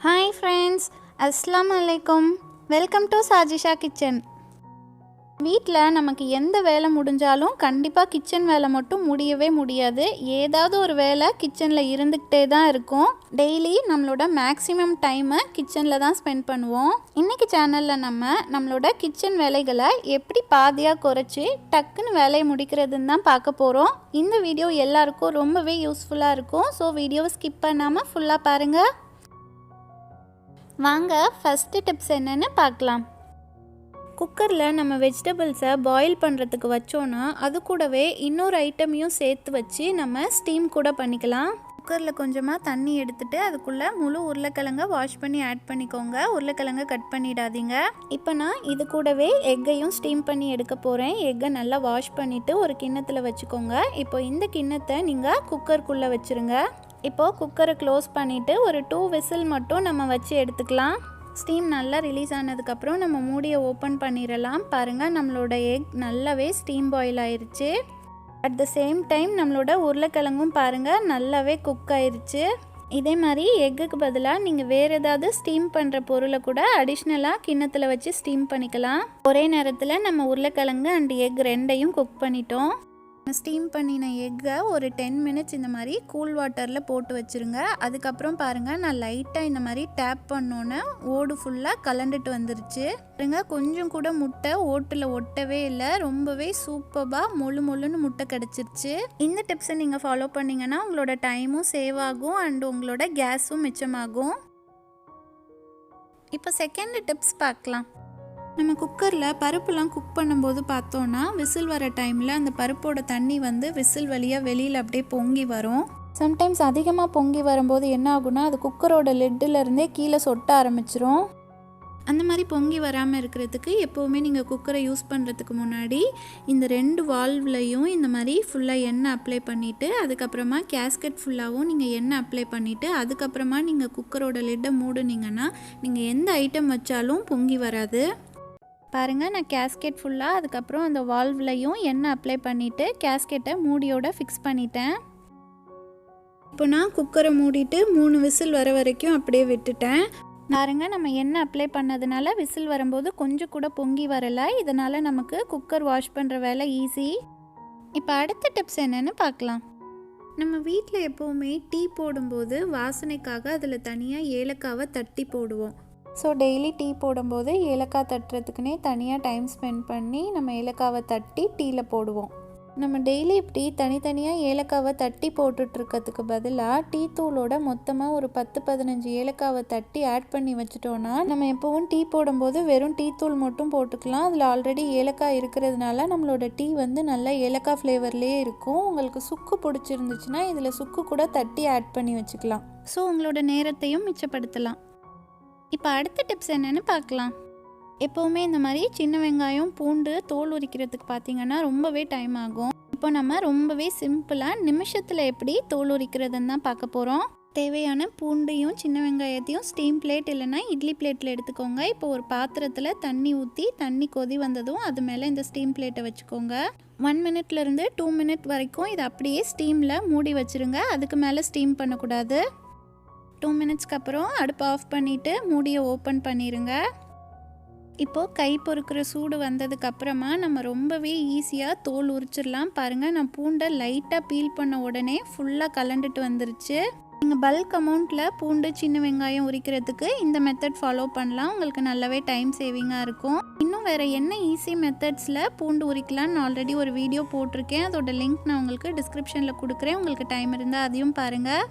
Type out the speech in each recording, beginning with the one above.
Hi friends, அஸ்ஸலாமு அலைக்கும். Welcome to Sajisha kitchen. வீட்டில் நமக்கு எந்த வேலை முடிஞ்சாலும் கண்டிப்பாக கிச்சன் வேலை மட்டும் முடியவே முடியாது. ஏதாவது ஒரு வேலை கிச்சனில் இருந்துக்கிட்டே தான் இருக்கும். டெய்லி நம்மளோட மேக்ஸிமம் டைமை கிச்சனில் தான் ஸ்பெண்ட் பண்ணுவோம். இன்றைக்கி சேனலில் நம்மளோட கிச்சன் வேலைகளை எப்படி பாதியாக குறைச்சி டக்குன்னு வேலையை முடிக்கிறதுன்னு தான் பார்க்க போகிறோம். இந்த வீடியோ எல்லாருக்கும் ரொம்பவே யூஸ்ஃபுல்லாக இருக்கும். ஸோ வீடியோவை ஸ்கிப் பண்ணாமல் ஃபுல்லாக பாருங்கள். வாங்க ஃபஸ்ட்டு டிப்ஸ் என்னென்னு பார்க்கலாம். குக்கரில் நம்ம வெஜிடபிள்ஸை பாயில் பண்ணுறதுக்கு வச்சோன்னா அது கூடவே இன்னொரு ஐட்டமையும் சேர்த்து வச்சு நம்ம ஸ்டீம் கூட பண்ணிக்கலாம். குக்கரில் கொஞ்சமாக தண்ணி எடுத்துகிட்டு அதுக்குள்ளே முழு உருளைக்கிழங்கை வாஷ் பண்ணி ஆட் பண்ணிக்கோங்க. உருளைக்கிழங்கை கட் பண்ணிடாதீங்க. இப்போ நான் இது கூடவே எக்கையும் ஸ்டீம் பண்ணி எடுக்க போகிறேன். எக்கை நல்லா வாஷ் பண்ணிவிட்டு ஒரு கிண்ணத்தில் வச்சுக்கோங்க. இப்போ இந்த கிண்ணத்தை நீங்கள் குக்கருக்குள்ளே வச்சுருங்க. இப்போது குக்கரை க்ளோஸ் பண்ணிவிட்டு ஒரு 2 விசில் மட்டும் நம்ம வச்சு எடுத்துக்கலாம். ஸ்டீம் நல்லா ரிலீஸ் ஆனதுக்கப்புறம் நம்ம மூடியை ஓப்பன் பண்ணிடலாம். பாருங்கள், நம்மளோட எக் நல்லாவே ஸ்டீம் பாயில் ஆயிடுச்சு. அட் த சேம் டைம் நம்மளோட உருளைக்கிழங்கும் பாருங்கள் நல்லாவே குக் ஆயிடுச்சு. இதே மாதிரி எக்குக்கு பதிலாக நீங்கள் வேறு ஏதாவது ஸ்டீம் பண்ணுற பொருளை கூட அடிஷ்னலாக கிண்ணத்தில் வச்சு ஸ்டீம் பண்ணிக்கலாம். ஒரே நேரத்தில் நம்ம உருளைக்கிழங்கு அண்ட் எக் ரெண்டையும் குக் பண்ணிட்டோம். ஸ்டீம் பண்ணின எக்கை ஒரு 10 மினிட்ஸ் இந்த மாதிரி கூல் வாட்டரில் போட்டு வச்சுருங்க. அதுக்கப்புறம் பாருங்கள், நான் லைட்டாக இந்த மாதிரி டேப் பண்ணோன்னே ஓடு ஃபுல்லாக கலண்டுட்டு வந்துருச்சு. பாருங்க, கொஞ்சம் கூட முட்டை ஓட்டில் ஒட்டவே இல்லை. ரொம்பவே சூப்பராக மொழுன்னு முட்டை கிடச்சிருச்சு. இந்த டிப்ஸை நீங்கள் ஃபாலோ பண்ணிங்கன்னா உங்களோட டைமும் சேவ் ஆகும் அண்ட் உங்களோட கேஸும் மிச்சமாகும். இப்போ செகண்ட் டிப்ஸ் பார்க்கலாம். நம்ம குக்கரில் பருப்புலாம் குக் பண்ணும்போது பார்த்தோன்னா விசில் வர டைமில் அந்த பருப்போட தண்ணி வந்து விசில் வழியாக வெளியில் அப்படியே பொங்கி வரும். சம்டைம்ஸ் அதிகமாக பொங்கி வரும்போது என்ன ஆகுனா அது குக்கரோட லிட்டிலருந்தே கீழே சொட்ட ஆரம்பிச்சிரும். அந்த மாதிரி பொங்கி வராமல் இருக்கிறதுக்கு எப்போவுமே நீங்கள் குக்கரை யூஸ் பண்ணுறதுக்கு முன்னாடி இந்த 2 வால்வ்லையும் இந்த மாதிரி ஃபுல்லாக எண்ணெய் அப்ளை பண்ணிவிட்டு அதுக்கப்புறமா கேஸ்கெட் ஃபுல்லாகவும் நீங்கள் எண்ணெய் அப்ளை பண்ணிவிட்டு அதுக்கப்புறமா நீங்கள் குக்கரோட லிட்டை மூடுனீங்கன்னா நீங்கள் எந்த ஐட்டம் வச்சாலும் பொங்கி வராது. பாருங்கள், நான் கேஸ்கெட் ஃபுல்லாக அதுக்கப்புறம் அந்த வால்வ்லையும் எண்ணெய் அப்ளை பண்ணிவிட்டு கேஸ்கெட்டை மூடியோட ஃபிக்ஸ் பண்ணிட்டேன். இப்போ நான் குக்கரை மூடிட்டு 3 விசில் வர வரைக்கும் அப்படியே விட்டுட்டேன். பாருங்கள், நம்ம எண்ணெய் அப்ளை பண்ணதுனால விசில் வரும்போது கொஞ்சம் கூட பொங்கி வரலை. இதனால் நமக்கு குக்கர் வாஷ் பண்ணுற வேலை ஈஸி. இப்போ அடுத்த டிப்ஸ் என்னென்னு பார்க்கலாம். நம்ம வீட்டில் எப்போவுமே டீ போடும்போது வாசனைக்காக அதில் தனியாக ஏலக்காவை தட்டி போடுவோம். ஸோ டெய்லி டீ போடும்போது ஏலக்காய் தட்டுறதுக்குனே தனியாக டைம் ஸ்பெண்ட் பண்ணி நம்ம ஏலக்காவை தட்டி டீயில் போடுவோம். நம்ம டெய்லி இப்படி தனித்தனியாக ஏலக்காவை தட்டி போட்டுட்ருக்கிறதுக்கு பதிலாக டீ தூளோட மொத்தமாக ஒரு 10-15 ஏலக்காவை தட்டி ஆட் பண்ணி வச்சுட்டோன்னா நம்ம எப்போவும் டீ போடும்போது வெறும் டீ தூள் மட்டும் போட்டுக்கலாம். அதில் ஆல்ரெடி ஏலக்காய் இருக்கிறதுனால நம்மளோட டீ வந்து நல்லா ஏலக்காய் ஃப்ளேவர்லேயே இருக்கும். உங்களுக்கு சுக்கு பிடிச்சிருந்துச்சுன்னா இதில் சுக்கு கூட தட்டி ஆட் பண்ணி வச்சுக்கலாம். ஸோ உங்களோட நேரத்தையும் மிச்சப்படுத்தலாம். இப்போ அடுத்த டிப்ஸ் என்னென்னு பார்க்கலாம். எப்போவுமே இந்த மாதிரி சின்ன வெங்காயம் பூண்டு தோல் உரிக்கிறதுக்கு பார்த்திங்கன்னா ரொம்பவே டைம் ஆகும். இப்போ நம்ம ரொம்பவே சிம்பிளாக நிமிஷத்தில் எப்படி தோல் உரிக்கிறதுன்னு தான் பார்க்க போகிறோம். தேவையான பூண்டையும் சின்ன வெங்காயத்தையும் ஸ்டீம் பிளேட் இல்லைன்னா இட்லி பிளேட்டில் எடுத்துக்கோங்க. இப்போ ஒரு பாத்திரத்தில் தண்ணி ஊற்றி தண்ணி கொதி வந்ததும் அது மேலே இந்த ஸ்டீம் பிளேட்டை வச்சுக்கோங்க. 1 மினிட்லேருந்து 2 மினிட் வரைக்கும் இதை அப்படியே ஸ்டீமில் மூடி வச்சுருங்க. அதுக்கு மேலே ஸ்டீம் பண்ணக்கூடாது. 2 மினிட்ஸ்க்கு அப்புறம் அடுப்பை ஆஃப் பண்ணிவிட்டு மூடியை ஓப்பன் பண்ணிடுங்க. இப்போது கை பொறுக்கிற சூடு வந்ததுக்கப்புறமா நம்ம ரொம்பவே ஈஸியாக தோல் உரிச்சிடலாம். பாருங்கள், நான் பூண்டை லைட்டாக பீல் பண்ண உடனே ஃபுல்லாக கலண்டுட்டு வந்துருச்சு. நீங்கள் பல்க் அமௌண்ட்டில் பூண்டு சின்ன வெங்காயம் உரிக்கிறதுக்கு இந்த மெத்தட் ஃபாலோ பண்ணலாம். உங்களுக்கு நல்லாவே டைம் சேவிங்காக இருக்கும். இன்னும் வேறு என்ன ஈஸி மெத்தட்ஸில் பூண்டு உரிக்கலான்னு ஆல்ரெடி ஒரு வீடியோ போட்டிருக்கேன். அதோட லிங்க் நான் உங்களுக்கு டிஸ்கிரிப்ஷனில் கொடுக்குறேன். உங்களுக்கு டைம் இருந்தால் அதையும் பாருங்கள்.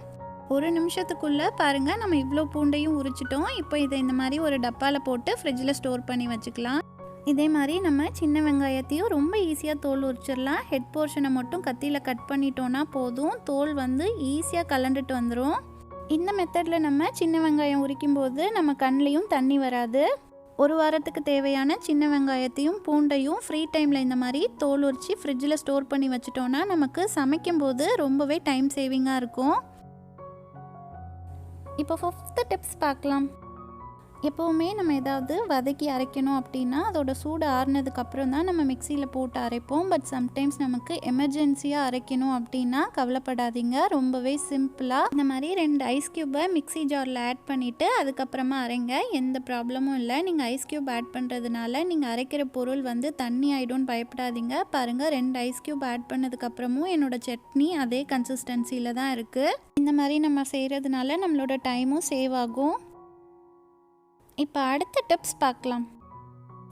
1 நிமிஷத்துக்குள்ளே பாருங்கள், நம்ம இவ்வளோ பூண்டையும் உரிச்சிட்டோம். இப்போ இதை இந்த மாதிரி ஒரு டப்பாவில் போட்டு ஃப்ரிட்ஜில் ஸ்டோர் பண்ணி வச்சுக்கலாம். இதே மாதிரி நம்ம சின்ன வெங்காயத்தையும் ரொம்ப ஈஸியாக தோல் உரிச்சிடலாம். ஹெட் போர்ஷனை மட்டும் கத்தியில் கட் பண்ணிட்டோன்னா போதும். தோல் வந்து ஈஸியாக கலண்டுட்டு வந்துடும். இந்த மெத்தடில் நம்ம சின்ன வெங்காயம் உரிக்கும்போது நம்ம கண்லேயும் தண்ணி வராது. 1 வாரத்துக்கு தேவையான சின்ன வெங்காயத்தையும் பூண்டையும் ஃப்ரீ டைமில் இந்த மாதிரி தோல் உரித்து ஃப்ரிட்ஜில் ஸ்டோர் பண்ணி வச்சிட்டோன்னா நமக்கு சமைக்கும்போது ரொம்பவே டைம் சேவிங்காக இருக்கும். இப்போ 5th டிப்ஸ் பார்க்கலாம். எப்போவுமே நம்ம ஏதாவது வதக்கி அரைக்கணும் அப்படின்னா அதோட சூடு ஆறுனதுக்கப்புறம் தான் நம்ம மிக்சியில் போட்டு அரைப்போம். பட் சம்டைம்ஸ் நமக்கு எமர்ஜென்சியாக அரைக்கணும் அப்படின்னா கவலைப்படாதீங்க, ரொம்பவே சிம்பிளாக இந்த மாதிரி 2 ஐஸ் க்யூப்பை மிக்சி ஜாரில் ஆட் பண்ணிவிட்டு அதுக்கப்புறமா அரைங்க. எந்த ப்ராப்ளமும் இல்லை. நீங்கள் ஐஸ் க்யூப் ஆட் பண்ணுறதுனால நீங்கள் அரைக்கிற பொருள் வந்து தண்ணி ஆகிடும்னு பயப்படாதீங்க. பாருங்கள், 2 ஐஸ் க்யூப் ஆட் பண்ணதுக்கப்புறமும் என்னோட சட்னி அதே கன்சிஸ்டன்சியில் தான் இருக்குது. இந்த மாதிரி நம்ம செய்கிறதுனால நம்மளோட டைமும் சேவ் ஆகும். இப்போ அடுத்த டிப்ஸ் பார்க்கலாம்.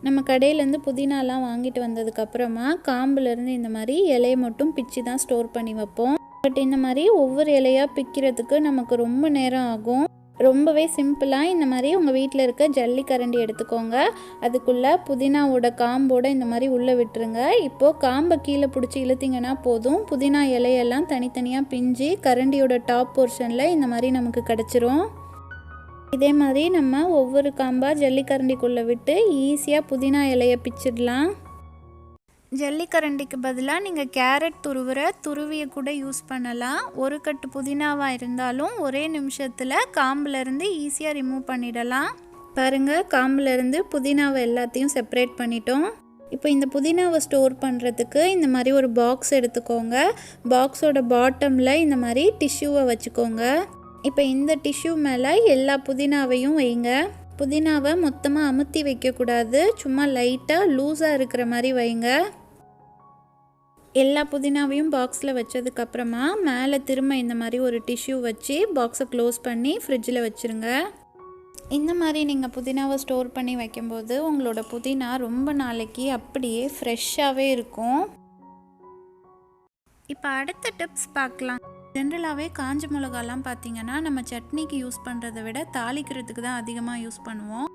நம்ம கடையிலேருந்து புதினாலாம் வாங்கிட்டு வந்ததுக்கப்புறமா காம்புலேருந்து இந்த மாதிரி இலையை மட்டும் பிச்சு தான் ஸ்டோர் பண்ணி வைப்போம். பட் இந்த மாதிரி ஒவ்வொரு இலையாக பிக்கிறதுக்கு நமக்கு ரொம்ப நேரம் ஆகும். ரொம்பவே சிம்பிளாக இந்த மாதிரி உங்கள் வீட்டில் இருக்க ஜல்லி கரண்டி எடுத்துக்கோங்க. அதுக்குள்ளே புதினாவோட காம்போட இந்த மாதிரி உள்ளே விட்டுருங்க. இப்போது காம்பை கீழே பிடிச்சி இழுத்திங்கன்னா போதும், புதினா இலையெல்லாம் தனித்தனியாக பிஞ்சு கரண்டியோட டாப் போர்ஷனில் இந்த மாதிரி நமக்கு கிடச்சிரும். இதே மாதிரி நம்ம ஒவ்வொரு காம்பாக ஜல்லிக்கரண்டிக்குள்ளே விட்டு ஈஸியாக புதினா இலையை பிச்சிடலாம். ஜல்லிக்கரண்டிக்கு பதிலாக நீங்கள் கேரட் துருவியை கூட யூஸ் பண்ணலாம். ஒரு கட்டு புதினாவாக இருந்தாலும் ஒரே நிமிஷத்தில் காம்புலேருந்து ஈஸியாக ரிமூவ் பண்ணிடலாம். பாருங்கள், காம்புலேருந்து புதினாவை எல்லாத்தையும் செப்பரேட் பண்ணிட்டோம். இப்போ இந்த புதினாவை ஸ்டோர் பண்ணுறதுக்கு இந்த மாதிரி ஒரு பாக்ஸ் எடுத்துக்கோங்க. பாக்ஸோட பாட்டமில் இந்த மாதிரி டிஷ்யூவை வச்சுக்கோங்க. இப்போ இந்த டிஷ்யூ மேலே எல்லா புதினாவையும் வைங்க. புதினாவை மொத்தமாக அமுத்தி வைக்கக்கூடாது, சும்மா லைட்டாக லூஸாக இருக்கிற மாதிரி வைங்க. எல்லா புதினாவையும் பாக்ஸில் வச்சதுக்கப்புறமா மேலே திரும்ப இந்த மாதிரி ஒரு டிஷ்யூ வச்சு பாக்ஸை க்ளோஸ் பண்ணி ஃப்ரிட்ஜில் வச்சுருங்க. இந்த மாதிரி நீங்கள் புதினாவை ஸ்டோர் பண்ணி வைக்கும்போது உங்களோட புதினா ரொம்ப நாளைக்கு அப்படியே ஃப்ரெஷ்ஷாகவே இருக்கும். இப்போ அடுத்த டிப்ஸ் பார்க்கலாம். ஜென்ரலாகவே காஞ்ச மிளகாலாம் பார்த்திங்கன்னா நம்ம சட்னிக்கு யூஸ் பண்ணுறதை விட தாளிக்கிறதுக்கு தான் அதிகமாக யூஸ் பண்ணுவோம்.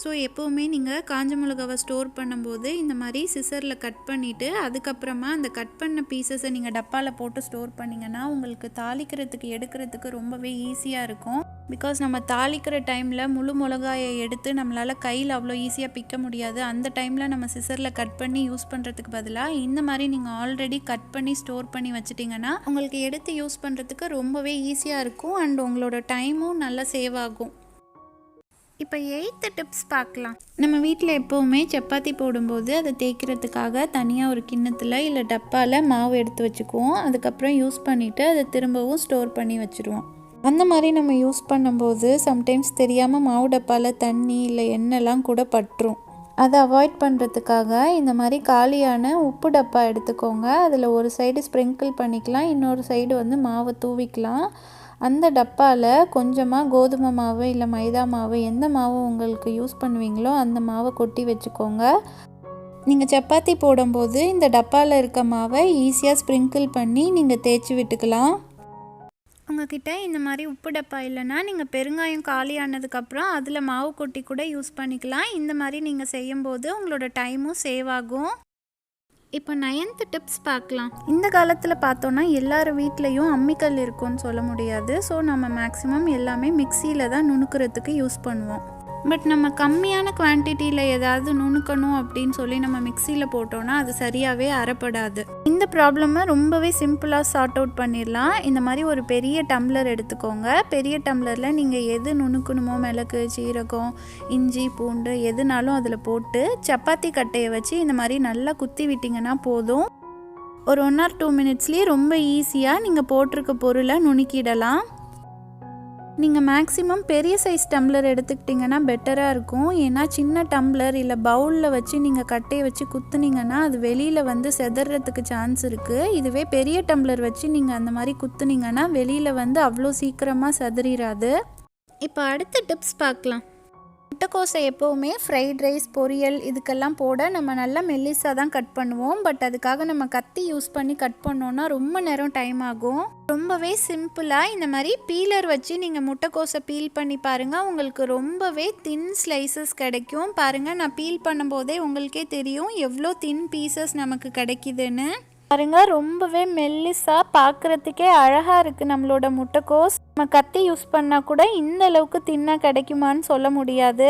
ஸோ எப்போவுமே நீங்கள் காஞ்ச மிளகாவை ஸ்டோர் பண்ணும்போது இந்த மாதிரி சிசரில் கட் பண்ணிவிட்டு அதுக்கப்புறமா அந்த கட் பண்ண பீசஸை நீங்கள் டப்பாவில் போட்டு ஸ்டோர் பண்ணிங்கன்னா உங்களுக்கு தாளிக்கிறதுக்கு எடுக்கிறதுக்கு ரொம்பவே ஈஸியாக இருக்கும். பிகாஸ் நம்ம தாளிக்கிற டைமில் முழு மிளகாயை எடுத்து நம்மளால் கையில் அவ்வளோ ஈஸியாக பிக்க முடியாது. அந்த டைமில் நம்ம சிசரில் கட் பண்ணி யூஸ் பண்ணுறதுக்கு பதிலாக இந்த மாதிரி நீங்கள் ஆல்ரெடி கட் பண்ணி ஸ்டோர் பண்ணி வச்சிட்டிங்கன்னா உங்களுக்கு எடுத்து யூஸ் பண்ணுறதுக்கு ரொம்பவே ஈஸியாக இருக்கும். அண்ட் உங்களோட டைமும் நல்லா சேவ் ஆகும். இப்போ 8th டிப்ஸ் பார்க்கலாம். நம்ம வீட்டில் எப்போவுமே சப்பாத்தி போடும்போது அதை தேய்க்கிறதுக்காக தனியாக ஒரு கிண்ணத்தில் இல்லை டப்பாவில் மாவு எடுத்து வச்சுக்குவோம். அதுக்கப்புறம் யூஸ் பண்ணிவிட்டு அதை திரும்பவும் ஸ்டோர் பண்ணி வச்சுருவோம். அந்த மாதிரி நம்ம யூஸ் பண்ணும்போது சம்டைம்ஸ் தெரியாமல் மாவு டப்பாவில் தண்ணி இல்லை எண்ணெய்லாம் கூட பட்டுரும். அதை அவாய்ட் பண்ணுறதுக்காக இந்த மாதிரி காலியான உப்பு டப்பா எடுத்துக்கோங்க. அதில் ஒரு சைடு ஸ்ப்ரிங்கிள் பண்ணிக்கலாம், இன்னொரு சைடு வந்து மாவை தூவிக்கலாம். அந்த டப்பாவில் கொஞ்சமாக கோதுமை மாவு இல்லை மைதா மாவு எந்த மாவு உங்களுக்கு யூஸ் பண்ணுவீங்களோ அந்த மாவை கொட்டி வச்சுக்கோங்க. நீங்கள் சப்பாத்தி போடும்போது இந்த டப்பாவில் இருக்க மாவை ஈஸியாக ஸ்ப்ரிங்கிள் பண்ணி நீங்கள் தேய்ச்சி விட்டுக்கலாம். உங்ககிட்ட இந்த மாதிரி உப்பு டப்பா இல்லைன்னா நீங்கள் பெருங்காயம் காலி ஆனதுக்கப்புறம் அதில் மாவு கொட்டி கூட யூஸ் பண்ணிக்கலாம். இந்த மாதிரி நீங்கள் செய்யும்போது உங்களோட டைமும் சேவ் ஆகும். இப்போ 9th டிப்ஸ் பார்க்கலாம். இந்த காலத்தில் பார்த்தோன்னா எல்லார் வீட்லேயும் அம்மிக்கல் இருக்கும்னு சொல்ல முடியாது. ஸோ நம்ம மேக்ஸிமம் எல்லாமே மிக்சியில் தான் நுணுக்கிறதுக்கு யூஸ் பண்ணுவோம். பட் நம்ம கம்மியான குவான்டிட்டியில் ஏதாவது நுணுக்கணும் அப்படின்னு சொல்லி நம்ம மிக்சியில் போட்டோன்னா அது சரியாகவே அரைப்படாது. இந்த ப்ராப்ளமை ரொம்பவே சிம்பிளாக சார்ட் அவுட் பண்ணிடலாம். இந்த மாதிரி ஒரு பெரிய டம்ளர் எடுத்துக்கோங்க. பெரிய டம்ளரில் நீங்கள் எது நுணுக்கணுமோ மிளகு, சீரகம், இஞ்சி, பூண்டு எதுனாலும் அதில் போட்டு சப்பாத்தி கட்டையை வச்சு இந்த மாதிரி நல்லா குத்தி விட்டிங்கன்னா போதும். ஒரு 1 or 2 மினிட்ஸ்லேயே ரொம்ப ஈஸியாக நீங்கள் போட்டிருக்க பொருளை நுணுக்கிடலாம். நீங்கள் மேக்ஸிமம் பெரிய சைஸ் டம்ளர் எடுத்துக்கிட்டிங்கன்னா பெட்டராக இருக்கும். ஏன்னா சின்ன டம்ளர் இல்லை பவுலில் வச்சு நீங்கள் கட்டையை வச்சு குத்துனீங்கன்னா அது வெளியில் வந்து செதறதுக்கு சான்ஸ் இருக்குது. இதுவே பெரிய டம்ளர் வச்சு நீங்கள் அந்த மாதிரி குத்துனீங்கன்னா வெளியில் வந்து அவ்வளோ சீக்கிரமாக செதறிடாது. இப்போ அடுத்த டிப்ஸ் பார்க்கலாம். முட்டைக்கோஸை எப்போவுமே ஃப்ரைட் ரைஸ், பொரியல் இதுக்கெல்லாம் போட நம்ம நல்லா மெல்லிஸாக தான் கட் பண்ணுவோம். பட் அதுக்காக நம்ம கத்தி யூஸ் பண்ணி கட் பண்ணோன்னா ரொம்ப நேரம் டைம் ஆகும். ரொம்பவே சிம்பிளாக இந்த மாதிரி பீலர் வச்சு நீங்கள் முட்டைக்கோஸை பீல் பண்ணி பாருங்கள். உங்களுக்கு ரொம்பவே தின் ஸ்லைசஸ் கிடைக்கும். பாருங்கள், நான் பீல் பண்ணும்போதே உங்களுக்கே தெரியும் எவ்வளோ தின் பீசஸ் நமக்கு கிடைக்குதுன்னு. பாருங்க, ரொம்பவே மெல்லிஸாக பார்க்குறதுக்கே அழகாக இருக்குது நம்மளோட முட்டைக்கோஸ். நம்ம கத்தி யூஸ் பண்ணால் கூட இந்த அளவுக்கு தின்னாக கிடைக்குமான்னு சொல்ல முடியாது.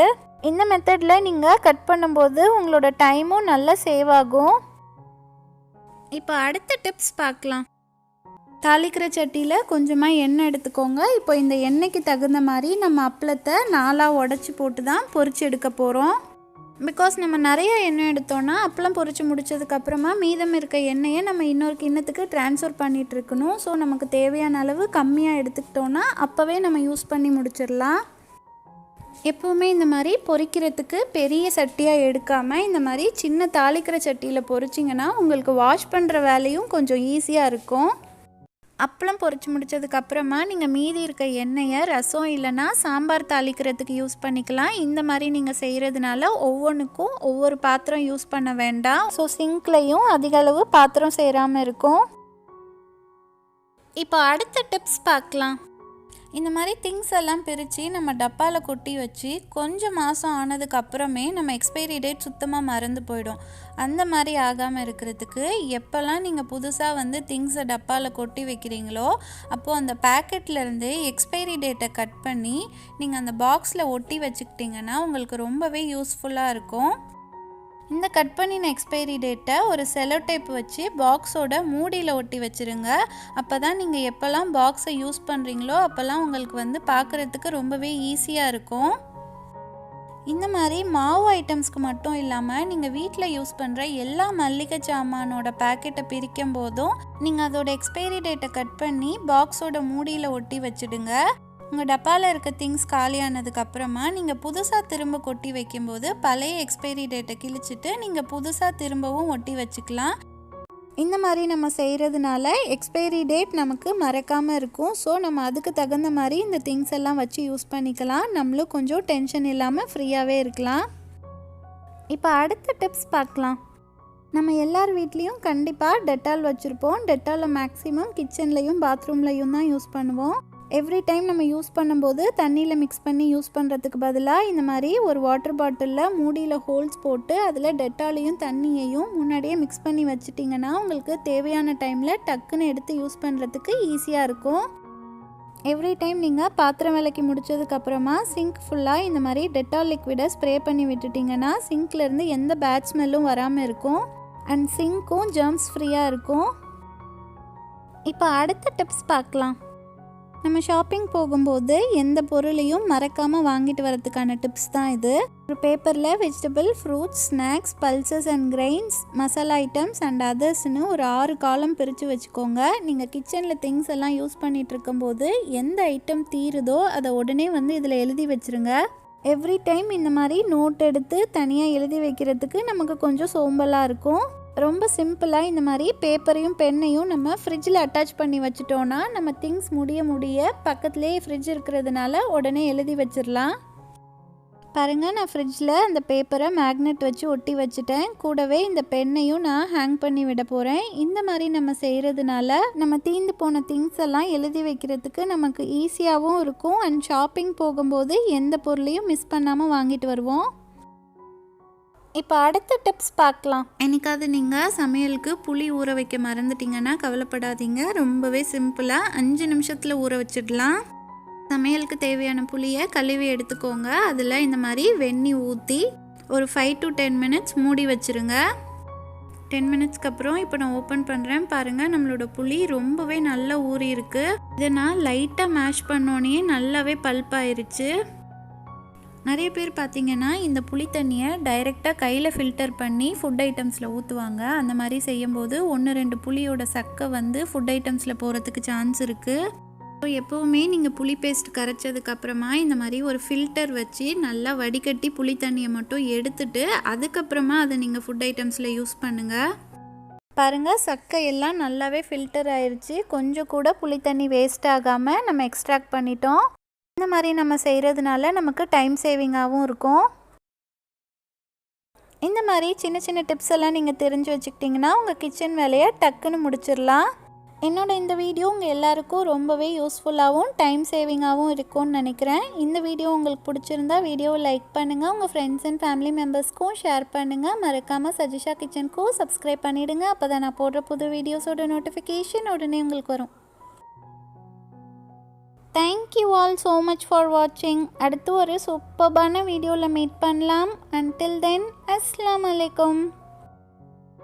இந்த மெத்தடில் நீங்கள் கட் பண்ணும்போது உங்களோட டைமும் நல்லா சேவ் ஆகும். இப்போ அடுத்த டிப்ஸ் பார்க்கலாம். தாளிக்கிற சட்டியில் கொஞ்சமாக எண்ணெய் எடுத்துக்கோங்க. இப்போ இந்த எண்ணெய்க்கு தகுந்த மாதிரி நம்ம அப்பளத்தை 4ஆக உடச்சி போட்டு தான் பொரிச்சு எடுக்க போகிறோம். பிகாஸ் நம்ம நிறைய எண்ணெய் எடுத்தோன்னா அப்பளம் பொரிச்சு முடித்ததுக்கப்புறமா மீதம் இருக்க எண்ணெயை நம்ம இன்னொரு கிண்ணத்துக்கு ட்ரான்ஸ்ஃபர் பண்ணிகிட்டு இருக்கணும். ஸோ நமக்கு தேவையான அளவு கம்மியாக எடுத்துக்கிட்டோன்னா அப்போவே நம்ம யூஸ் பண்ணி முடிச்சிடலாம். எப்போவுமே இந்த மாதிரி பொரிக்கிறதுக்கு பெரிய சட்டியாக எடுக்காமல் இந்த மாதிரி சின்ன தாளிக்கிற சட்டியில் பொரிச்சிங்கன்னா உங்களுக்கு வாஷ் பண்ணுற வேலையும் கொஞ்சம் ஈஸியாக இருக்கும். அப்பளம் பொரிச்சு முடித்ததுக்கப்புறமா நீங்கள் மீதி இருக்க எண்ணெயை ரசம் இல்லைன்னா சாம்பார் தாளிக்கிறதுக்கு யூஸ் பண்ணிக்கலாம். இந்த மாதிரி நீங்கள் செய்கிறதுனால ஒவ்வொன்றுக்கும் ஒவ்வொரு பாத்திரம் யூஸ் பண்ண வேண்டாம். ஸோ சிங்க்லேயும் அதிக அளவு பாத்திரம் சேராமல் இருக்கும். இப்போ அடுத்த டிப்ஸ் பார்க்கலாம். இந்த மாதிரி திங்ஸ் எல்லாம் பிரித்து நம்ம டப்பாவில் கொட்டி வச்சு கொஞ்சம் மாதம் ஆனதுக்கப்புறமே நம்ம எக்ஸ்பைரி டேட் சுத்தமாக மறந்து போயிடும். அந்த மாதிரி ஆகாமல் இருக்கிறதுக்கு எப்போல்லாம் நீங்கள் புதுசாக திங்ஸை டப்பாவில் கொட்டி வைக்கிறீங்களோ அப்போது அந்த பேக்கெட்லேருந்து எக்ஸ்பைரி டேட்டை கட் பண்ணி நீங்கள் அந்த பாக்ஸில் ஒட்டி வச்சுக்கிட்டிங்கன்னா உங்களுக்கு ரொம்பவே யூஸ்ஃபுல்லாக இருக்கும். இந்த கட் பண்ணின எக்ஸ்பைரி டேட்டை ஒரு செலோ டேப் வச்சு பாக்ஸோட மூடியில் ஒட்டி வச்சுருங்க. அப்போ தான் நீங்கள் எப்போல்லாம் பாக்ஸை யூஸ் பண்ணுறீங்களோ அப்போல்லாம் உங்களுக்கு பார்க்குறதுக்கு ரொம்பவே ஈஸியாக இருக்கும். இந்த மாதிரி மாவு ஐட்டம்ஸ்க்கு மட்டும் இல்லாமல் நீங்கள் வீட்டில் யூஸ் பண்ணுற எல்லா மல்லிகை சாமானோட பேக்கெட்டை பிரிக்கும் போதும் நீங்கள் அதோட எக்ஸ்பைரி டேட்டை கட் பண்ணி பாக்ஸோட மூடியில் ஒட்டி வச்சுடுங்க. உங்கள் டப்பாவில் இருக்க திங்ஸ் காலியானதுக்கப்புறமா நீங்கள் புதுசாக திரும்ப கொட்டி வைக்கும்போது பழைய எக்ஸ்பைரி டேட்டை கிழிச்சிட்டு நீங்கள் புதுசாக திரும்பவும் ஒட்டி வச்சுக்கலாம். இந்த மாதிரி நம்ம செய்கிறதுனால எக்ஸ்பைரி டேட் நமக்கு மறக்காமல் இருக்கும். ஸோ நம்ம அதுக்கு தகுந்த மாதிரி இந்த திங்ஸ் எல்லாம் வச்சு யூஸ் பண்ணிக்கலாம். நம்மளும் கொஞ்சம் டென்ஷன் இல்லாமல் ஃப்ரீயாகவே இருக்கலாம். இப்போ அடுத்த டிப்ஸ் பார்க்கலாம். நம்ம எல்லார் வீட்லேயும் கண்டிப்பாக டெட்டால் வச்சுருப்போம். டெட்டாலை மேக்ஸிமம் கிச்சன்லேயும் பாத்ரூம்லேயும் தான் யூஸ் பண்ணுவோம். எவ்ரி டைம் நம்ம யூஸ் பண்ணும்போது தண்ணியில் மிக்ஸ் பண்ணி யூஸ் பண்ணுறதுக்கு பதிலாக இந்த மாதிரி ஒரு வாட்டர் பாட்டிலில் மூடியில் ஹோல்ஸ் போட்டு அதில் டெட்டாலையும் தண்ணியையும் முன்னாடியே மிக்ஸ் பண்ணி வச்சிட்டிங்கன்னா உங்களுக்கு தேவையான டைமில் டக்குன்னு எடுத்து யூஸ் பண்ணுறதுக்கு ஈஸியாக இருக்கும். எவ்ரி டைம் நீங்கள் பாத்திரம் விளக்கி முடித்ததுக்கப்புறமா சிங்க் ஃபுல்லாக இந்த மாதிரி டெட்டால் லிக்விடை ஸ்ப்ரே பண்ணி விட்டுட்டிங்கன்னா சிங்க்லேருந்து எந்த பேட் ஸ்மெல்லும் வராமல் இருக்கும். அண்ட் சிங்க்கும் ஜெர்ம்ஸ் ஃப்ரீயாக இருக்கும். இப்போ அடுத்த டிப்ஸ் பார்க்கலாம். நம்ம ஷாப்பிங் போகும்போது எந்த பொருளையும் மறக்காமல் வாங்கிட்டு வரதுக்கான டிப்ஸ் தான் இது. ஒரு பேப்பரில் vegetable, fruits, snacks, pulses and grains, masala items and அதர்ஸ்னு ஒரு 6 காலம் பிரித்து வச்சுக்கோங்க. நீங்கள் கிச்சனில் திங்ஸ் எல்லாம் யூஸ் பண்ணிகிட்டு இருக்கும்போது எந்த ஐட்டம் தீருதோ அதை உடனே இதில் எழுதி வச்சுருங்க. எவ்ரி டைம் இந்த மாதிரி நோட் எடுத்து தனியாக எழுதி வைக்கிறதுக்கு நமக்கு கொஞ்சம் சோம்பலாக இருக்கும். ரொம்ப சிம்பிளாக இந்த மாதிரி பேப்பரையும் பெண்ணையும் நம்ம ஃப்ரிட்ஜில் அட்டாச் பண்ணி வச்சுட்டோன்னா நம்ம திங்ஸ் முடிய பக்கத்துலேயே ஃப்ரிட்ஜ் இருக்கிறதுனால உடனே எழுதி வச்சிடலாம். பாருங்கள், நான் ஃப்ரிட்ஜில் அந்த பேப்பரை மேக்னெட் வச்சு ஒட்டி வச்சுட்டேன். கூடவே இந்த பெண்ணையும் நான் ஹேங் பண்ணி விட போகிறேன். இந்த மாதிரி நம்ம செய்கிறதுனால நம்ம தீந்து போன திங்ஸ் எல்லாம் எழுதி வைக்கிறதுக்கு நமக்கு ஈஸியாகவும் இருக்கும். அண்ட் ஷாப்பிங் போகும்போது எந்த பொருளையும் மிஸ் பண்ணாமல் வாங்கிட்டு வருவோம். இப்போ அடுத்த டிப்ஸ் பார்க்கலாம். என்னைக்காவது நீங்கள் சமையலுக்கு புளி ஊற வைக்க மறந்துட்டிங்கன்னா கவலைப்படாதீங்க. ரொம்பவே சிம்பிளாக 5 நிமிஷத்தில் ஊற வச்சிடலாம். சமையலுக்கு தேவையான புளியை கழுவி எடுத்துக்கோங்க. அதில் இந்த மாதிரி வெந்நீர் ஊற்றி ஒரு 5 to 10 மினிட்ஸ் மூடி வச்சுருங்க. 10 மினிட்ஸ்க்கு அப்புறம் இப்போ நான் ஓப்பன் பண்ணுறேன். பாருங்கள், நம்மளோட புளி ரொம்பவே நல்லா ஊறி இருக்குது. இதை நான் லைட்டாக மேஷ் பண்ணோன்னே நல்லாவே பல்ப்பாயிருச்சு. நிறைய பேர் பார்த்திங்கன்னா இந்த புளி தண்ணியை டைரெக்டாக கையில் ஃபில்டர் பண்ணி ஃபுட் ஐட்டம்ஸில் ஊற்றுவாங்க. அந்த மாதிரி செய்யும்போது 1-2 புளியோட சக்கை ஃபுட் ஐட்டம்ஸில் போகிறதுக்கு சான்ஸ் இருக்குது. ஸோ எப்போவுமே நீங்கள் புளி பேஸ்ட் கரைச்சதுக்கப்புறமா இந்த மாதிரி ஒரு ஃபில்டர் வச்சு நல்லா வடிகட்டி புளி தண்ணியை மட்டும் எடுத்துட்டு அதுக்கப்புறமா அதை நீங்கள் ஃபுட் ஐட்டம்ஸில் யூஸ் பண்ணுங்கள். பாருங்கள், சக்கை எல்லாம் நல்லாவே ஃபில்டர் ஆயிடுச்சு. கொஞ்சம் கூட புளி தண்ணி வேஸ்ட் ஆகாமல் நம்ம எக்ஸ்ட்ராக்ட் பண்ணிட்டோம். இந்த மாதிரி நம்ம செய்கிறதுனால நமக்கு டைம் சேவிங்காகவும் இருக்கும். இந்த மாதிரி சின்ன சின்ன டிப்ஸ் எல்லாம் நீங்கள் தெரிஞ்சு வச்சுக்கிட்டிங்கன்னா உங்கள் கிச்சன் வேலையை டக்குன்னு முடிச்சிடலாம். என்னோட இந்த வீடியோ உங்கள் எல்லாருக்கும் ரொம்பவே யூஸ்ஃபுல்லாகவும் டைம் சேவிங்காகவும் இருக்கும்னு நினைக்கிறேன். இந்த வீடியோ உங்களுக்கு பிடிச்சிருந்தா வீடியோவை லைக் பண்ணுங்கள். உங்கள் ஃப்ரெண்ட்ஸ் அண்ட் ஃபேமிலி மெம்பர்ஸ்க்கும் ஷேர் பண்ணுங்கள். மறக்காமல் சஜிஷா கிச்சனுக்கும் சப்ஸ்கிரைப் பண்ணிவிடுங்க. அப்போ தான் நான் போடுற புது வீடியோஸோட நோட்டிஃபிகேஷன் உடனே உங்களுக்கு வரும். Thank you all so much for watching. அடுத்து ஒரு சூப்பர்பான வீடியோவில் மீட் பண்ணலாம். Until then, Assalamu alaikum.